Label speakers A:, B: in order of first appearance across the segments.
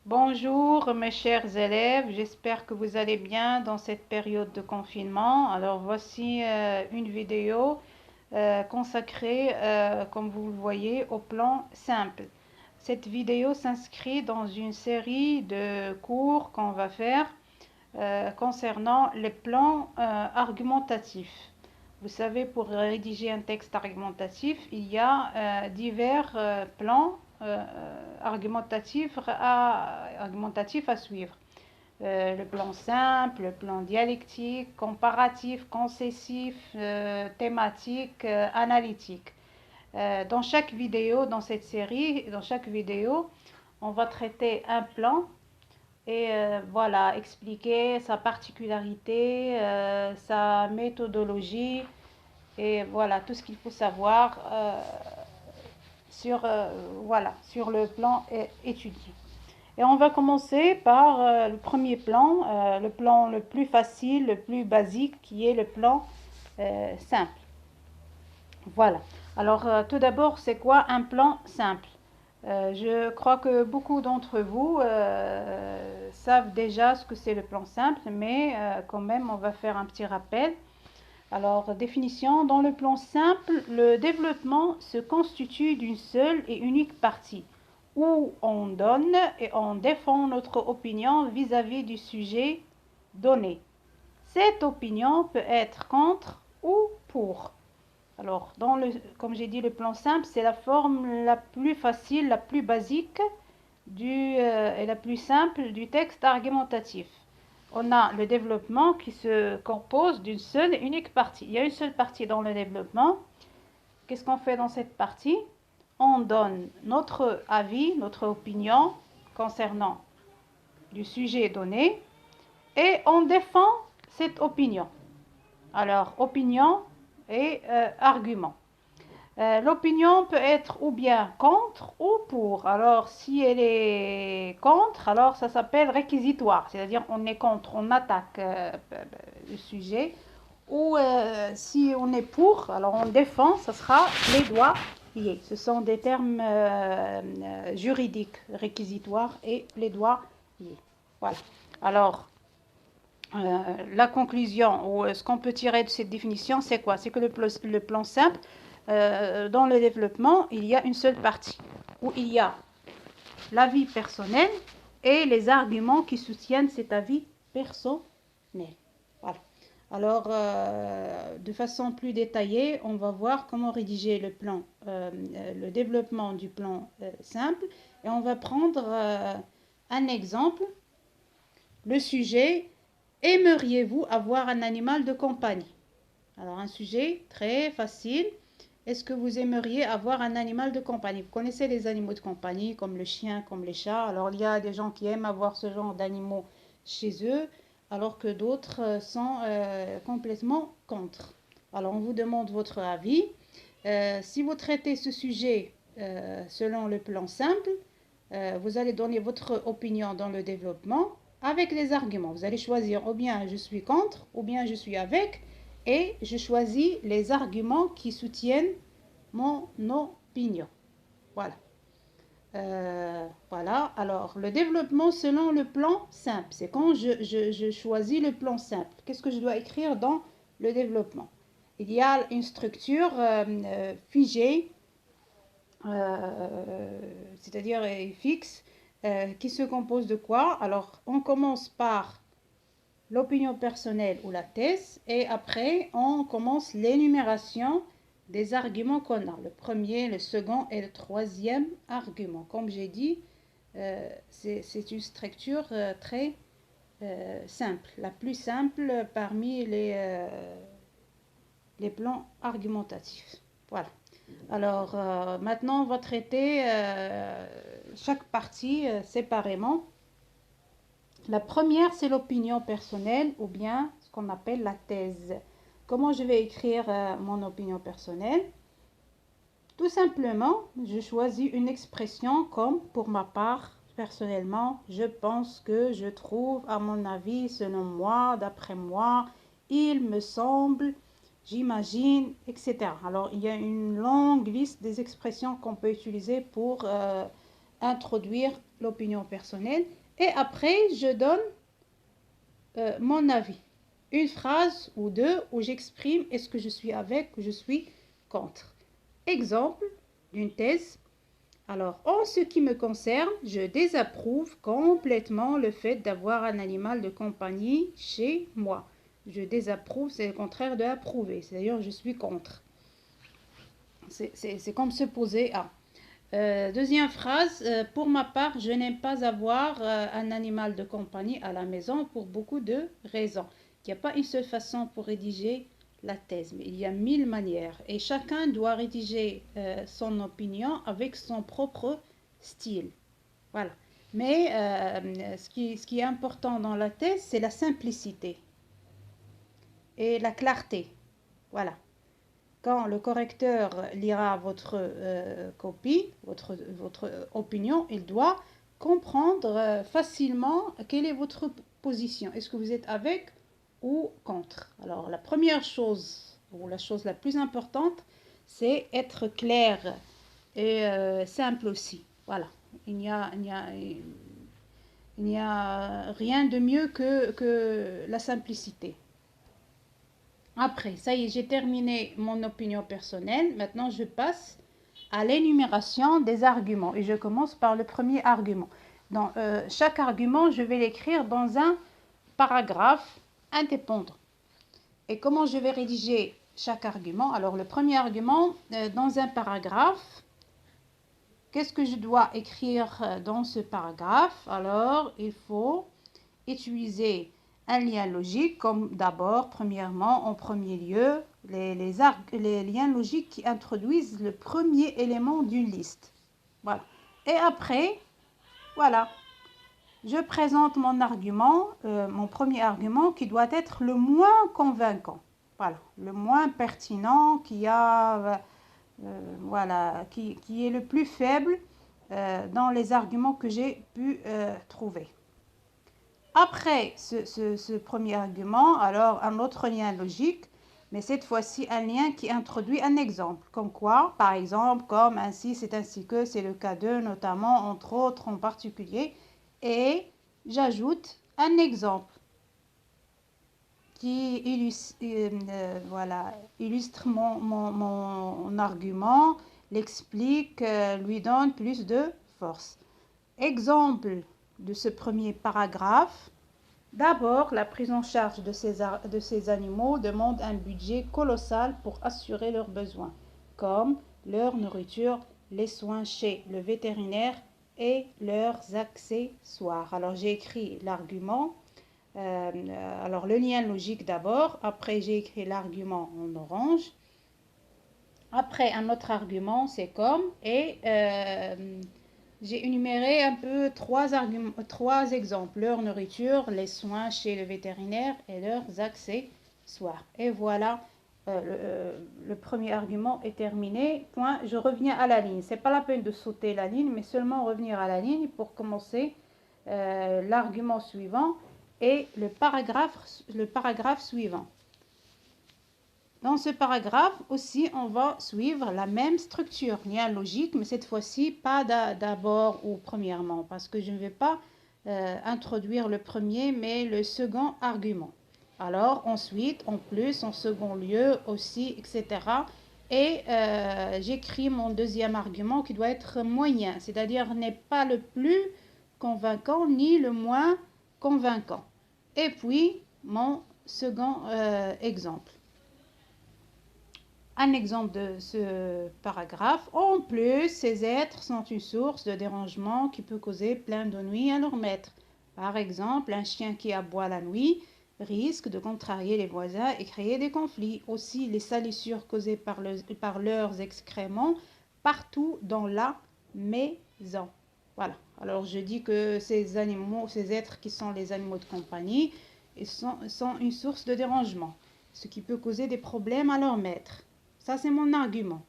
A: Bonjour mes chers élèves, j'espère que vous allez bien dans cette période de confinement. Alors voici une vidéo consacrée, comme vous le voyez, au plan simple. Cette vidéo s'inscrit dans une série de cours qu'on va faire concernant les plans argumentatifs. Vous savez, pour rédiger un texte argumentatif, il y a divers plans argumentatifs à suivre. Le plan simple, le plan dialectique, comparatif, concessif, thématique, analytique. Dans chaque vidéo, dans cette série, dans chaque vidéo, on va traiter un plan et voilà, expliquer sa particularité, sa méthodologie et voilà, tout ce qu'il faut savoir voilà, sur le plan étudié. Et on va commencer par le premier plan, le plan le plus facile, le plus basique, qui est le plan simple. Voilà. Alors, tout d'abord, c'est quoi un plan simple? Je crois que beaucoup d'entre vous savent déjà ce que c'est le plan simple, mais quand même, on va faire un petit rappel. Alors, définition, dans le plan simple, le développement se constitue d'une seule et unique partie, où on donne et on défend notre opinion vis-à-vis du sujet donné. Cette opinion peut être contre ou pour. Alors, comme j'ai dit, le plan simple, c'est la forme la plus facile, la plus basique et la plus simple du texte argumentatif. On a le développement qui se compose d'une seule et unique partie. Il y a une seule partie dans le développement. Qu'est-ce qu'on fait dans cette partie? On donne notre avis, notre opinion concernant du sujet donné et on défend cette opinion. Alors, opinion et argument. L'opinion peut être ou bien contre ou pour. Alors, si elle est contre, alors ça s'appelle réquisitoire, c'est-à-dire on est contre, on attaque le sujet. Ou si on est pour, alors on défend, ça sera plaidoyer. Ce sont des termes juridiques, réquisitoire et plaidoyer. Voilà. Alors, la conclusion ou ce qu'on peut tirer de cette définition, c'est quoi? C'est que le plan simple, dans le développement, il y a une seule partie où il y a l'avis personnel et les arguments qui soutiennent cet avis personnel. Voilà. Alors, de façon plus détaillée, on va voir comment rédiger le développement du plan simple et on va prendre un exemple. Le sujet: aimeriez-vous avoir un animal de compagnie? Alors, un sujet très facile. Est-ce que vous aimeriez avoir un animal de compagnie? Vous connaissez les animaux de compagnie, comme le chien, comme les chats. Alors, il y a des gens qui aiment avoir ce genre d'animaux chez eux, alors que d'autres sont complètement contre. Alors, on vous demande votre avis. Si vous traitez ce sujet selon le plan simple, vous allez donner votre opinion dans le développement avec les arguments. Vous allez choisir ou bien je suis contre ou bien je suis avec et je choisis les arguments qui soutiennent mon opinion. Voilà. Voilà. Alors, le développement selon le plan simple, c'est quand je choisis le plan simple. Qu'est-ce que je dois écrire dans le développement? Il y a une structure figée, c'est-à-dire fixe, qui se compose de quoi? Alors, on commence par l'opinion personnelle ou la thèse et après, on commence l'énumération des arguments qu'on a. Le premier, le second et le troisième argument. Comme j'ai dit, c'est une structure très simple, la plus simple parmi les plans argumentatifs. Voilà. Alors, maintenant, on va traiter chaque partie séparément. La première, c'est l'opinion personnelle ou bien ce qu'on appelle la thèse. Comment je vais écrire mon opinion personnelle? Tout simplement, je choisis une expression comme pour ma part, personnellement, je pense que, je trouve, à mon avis, selon moi, d'après moi, il me semble, j'imagine, etc. Alors, il y a une longue liste des expressions qu'on peut utiliser pour introduire l'opinion personnelle. Et après, je donne mon avis. Une phrase ou deux où j'exprime est-ce que je suis avec ou je suis contre. Exemple d'une thèse. Alors, en ce qui me concerne, je désapprouve complètement le fait d'avoir un animal de compagnie chez moi. Je désapprouve, c'est le contraire de approuver. C'est d'ailleurs, je suis contre. C'est comme se poser à. Deuxième phrase, pour ma part, je n'aime pas avoir un animal de compagnie à la maison pour beaucoup de raisons. Il n'y a pas une seule façon pour rédiger la thèse, mais il y a 1000 manières et chacun doit rédiger son opinion avec son propre style. Voilà. Mais ce qui est important dans la thèse, c'est la simplicité et la clarté. Voilà. Quand le correcteur lira votre copie, votre opinion, il doit comprendre facilement quelle est votre position. Est-ce que vous êtes avec ou contre? Alors, la première chose, ou la chose la plus importante, c'est être clair et simple aussi. Voilà. Il n'y a rien de mieux que la simplicité. Après, ça y est, j'ai terminé mon opinion personnelle. Maintenant, je passe à l'énumération des arguments. Et je commence par le premier argument. Dans chaque argument, je vais l'écrire dans un paragraphe indépendant. Et comment je vais rédiger chaque argument? Alors, le premier argument, dans un paragraphe, qu'est-ce que je dois écrire dans ce paragraphe? Alors, il faut utiliser un lien logique comme d'abord, premièrement, en premier lieu, les liens logiques qui introduisent le premier élément d'une liste. Voilà. Et après, voilà, je présente mon argument, mon premier argument qui doit être le moins convaincant. Voilà, le moins pertinent, voilà, qui est le plus faible dans les arguments que j'ai pu trouver. Après ce premier argument, alors un autre lien logique, mais cette fois-ci un lien qui introduit un exemple. Comme quoi, par exemple, comme ainsi, c'est ainsi que, c'est le cas de, notamment, entre autres, en particulier. Et j'ajoute un exemple qui illustre mon argument, l'explique, lui donne plus de force. Exemple de ce premier paragraphe. D'abord, la prise en charge de ces animaux demande un budget colossal pour assurer leurs besoins, comme leur nourriture, les soins chez le vétérinaire et leurs accessoires. Alors, j'ai écrit l'argument. Alors, le lien logique d'abord. Après, j'ai écrit l'argument en orange. Après, un autre argument, c'est comme. Et j'ai énuméré un peu trois exemples. Leur nourriture, les soins chez le vétérinaire et leurs accessoires. Et voilà, le premier argument est terminé. Point, je reviens à la ligne. Ce n'est pas la peine de sauter la ligne, mais seulement revenir à la ligne pour commencer l'argument suivant et le paragraphe suivant. Dans ce paragraphe aussi, on va suivre la même structure, lien logique, mais cette fois-ci, pas d'abord ou premièrement, parce que je ne vais pas introduire le premier, mais le second argument. Alors, ensuite, en plus, en second lieu aussi, etc. Et j'écris mon deuxième argument qui doit être moyen, c'est-à-dire n'est pas le plus convaincant ni le moins convaincant. Et puis, mon second exemple. Un exemple de ce paragraphe. En plus, ces êtres sont une source de dérangement qui peut causer plein d'ennuis à leur maître. Par exemple, un chien qui aboie la nuit risque de contrarier les voisins et créer des conflits. Aussi, les salissures causées par leurs excréments partout dans la maison. Voilà. Alors, je dis que ces animaux, ces êtres qui sont les animaux de compagnie, sont une source de dérangement, ce qui peut causer des problèmes à leur maître. Ça, c'est mon argument.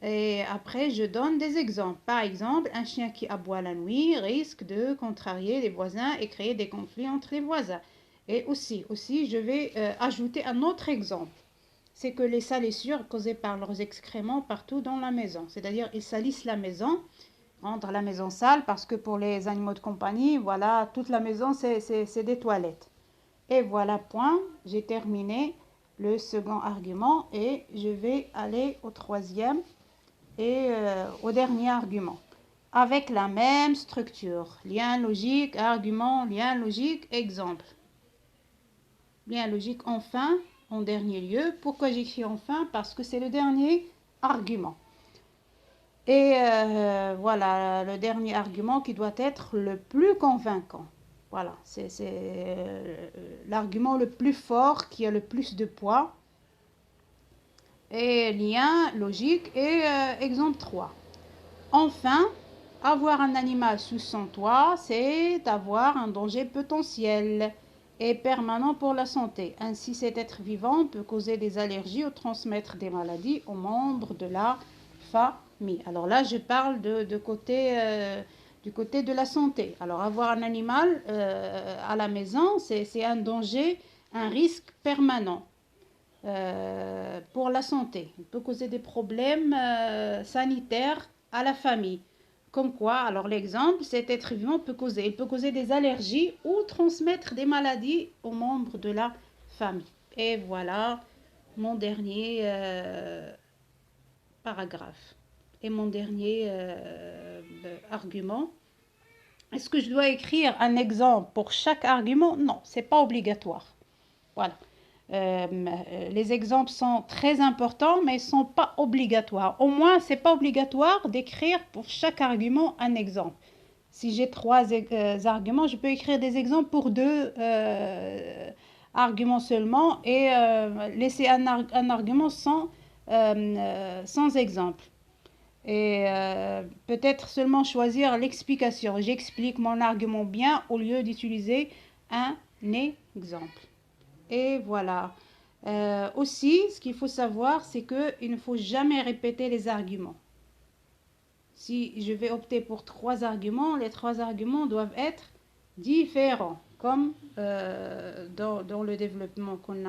A: Et après, je donne des exemples. Par exemple, un chien qui aboie la nuit risque de contrarier les voisins et créer des conflits entre les voisins. Et aussi je vais ajouter un autre exemple. C'est que les salissures causées par leurs excréments partout dans la maison. C'est-à-dire, ils salissent la maison. rendre la maison sale parce que pour les animaux de compagnie, voilà, toute la maison, c'est des toilettes. Et voilà, point, j'ai terminé le second argument et je vais aller au troisième et au dernier argument. Avec la même structure, lien logique, argument, lien logique, exemple. Lien logique, enfin, en dernier lieu. Pourquoi j'écris enfin? Parce que c'est le dernier argument. Et voilà, le dernier argument qui doit être le plus convaincant. Voilà, c'est l'argument le plus fort qui a le plus de poids. Et lien logique et exemple 3. Enfin, avoir un animal sous son toit, c'est avoir un danger potentiel et permanent pour la santé. Ainsi, cet être vivant peut causer des allergies ou transmettre des maladies aux membres de la famille. Alors là, je parle du côté de la santé. Alors, avoir un animal à la maison, c'est un danger, un risque permanent. Pour la santé. Il peut causer des problèmes sanitaires à la famille. Comme quoi, alors l'exemple, cet être vivant il peut causer des allergies ou transmettre des maladies aux membres de la famille. Et voilà mon dernier paragraphe et mon dernier argument. Est-ce que je dois écrire un exemple pour chaque argument? Non, c'est pas obligatoire. Voilà. Les exemples sont très importants, mais ils ne sont pas obligatoires. Au moins, ce n'est pas obligatoire d'écrire pour chaque argument un exemple. Si j'ai 3 arguments, je peux écrire des exemples pour 2 arguments seulement et laisser un argument sans exemple. Et peut-être seulement choisir l'explication. J'explique mon argument bien au lieu d'utiliser un exemple. Et voilà. Aussi, ce qu'il faut savoir, c'est qu'il ne faut jamais répéter les arguments. Si je vais opter pour 3 arguments, les 3 arguments doivent être différents, comme dans le développement qu'on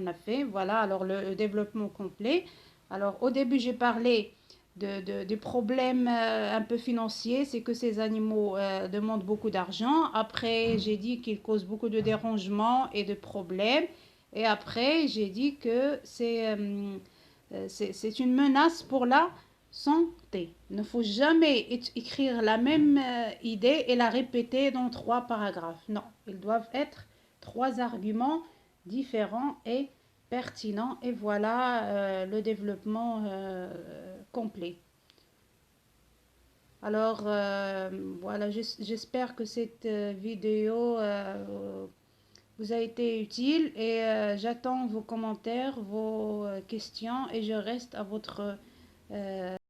A: a fait. Voilà, alors le développement complet. Alors, au début, j'ai parlé de problèmes un peu financiers, c'est que ces animaux demandent beaucoup d'argent. Après, j'ai dit qu'ils causent beaucoup de dérangements et de problèmes. Et après, j'ai dit que c'est une menace pour la santé. Il ne faut jamais écrire la même idée et la répéter dans 3 paragraphes. Non, ils doivent être 3 arguments différents et pertinent et voilà le développement complet. Alors voilà, j'espère que cette vidéo vous a été utile et j'attends vos commentaires, vos questions et je reste à votre